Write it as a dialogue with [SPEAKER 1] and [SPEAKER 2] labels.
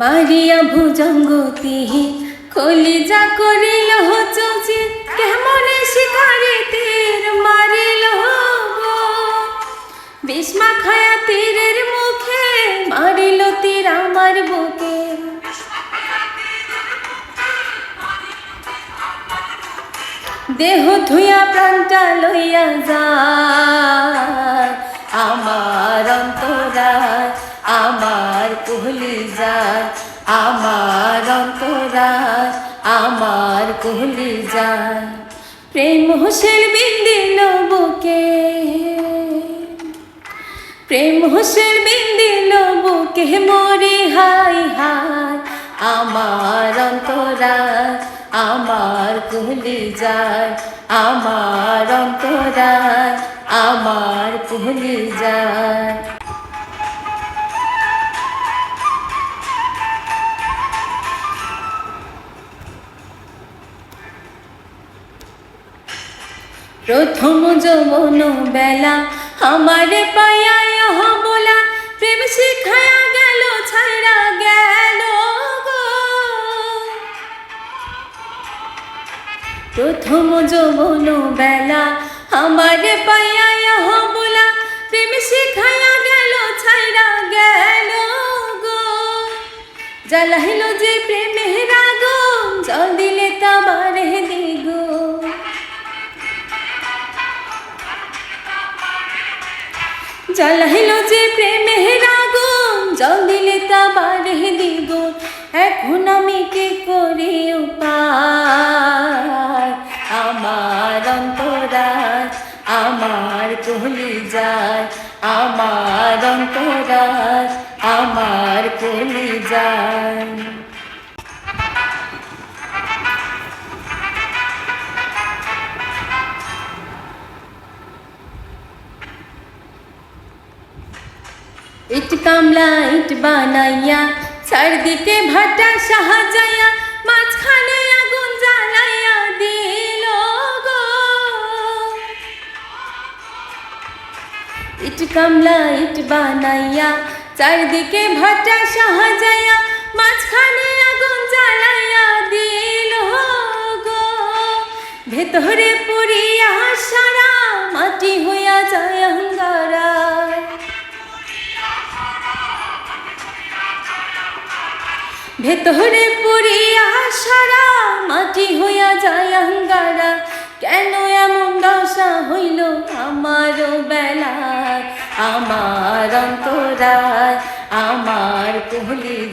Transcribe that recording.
[SPEAKER 1] মারিয়া ভুজঙ্গতি কলিজা করিল চৌচি কেমনে শিকারে তীর মারিল গো। বিষ্মা খায়া তীরের মুখে মারিল তীর আমার বুকে। দেহ ধুইয়া প্রাণটা লইয়া যায় আমার অন্তরায় আমার কলিজায় আমার অন্তরায় আমার কলিজায়। প্রেম হোসের বিন্দিল বুকে প্রেম হোসের বিন্দিল বুকে মরি হাই হাই আমার অন্তরায় আমার কলিজায় আমার অন্তরায় আমার কলিজায়। প্রথম যৌবন বেলা আমারে পাইয়া বলা প্রেম শিখায়া গেল ছাইরা গেল গো। প্রথম যৌবন বেলা আমারে পাইয়া বলা প্রেম শিখায়া গেল ছাইরা গেল গো। জ্বালাইল যে প্রেমের আগুন জল দিলে তা বাড়ে দ্বিগুণ। জ্বালাইল যে প্রেমের আগুন জল দিলে তা বাড়ে দ্বিগুণ। এখন আমি কি করি উপায় আমার অন্তরায় আমার কলিজায় আমার অন্তরায় আমার কলিজায়। ইট কামলা ইট বানাইয়া চারদিকে ভাটা সাহাযাইয়া মাঝখানে আগুন জ্বালাইয়া দিল গো। ইট কামলা ইট বানাইয়া চারদিকে ভাটা সাহাযাইয়া মাঝখানে আগুন জ্বালাইয়া দিল গো। ভেতরে পুরিয়া সারা মাটি হইয়া যায় অঙ্গারা। ভেতরে পুরিয়া সারা মাটি হইয়া যায় অঙ্গারা। কেন এমন দশা হইল আমার বেলায় আমার অন্তরায় আমার কলি।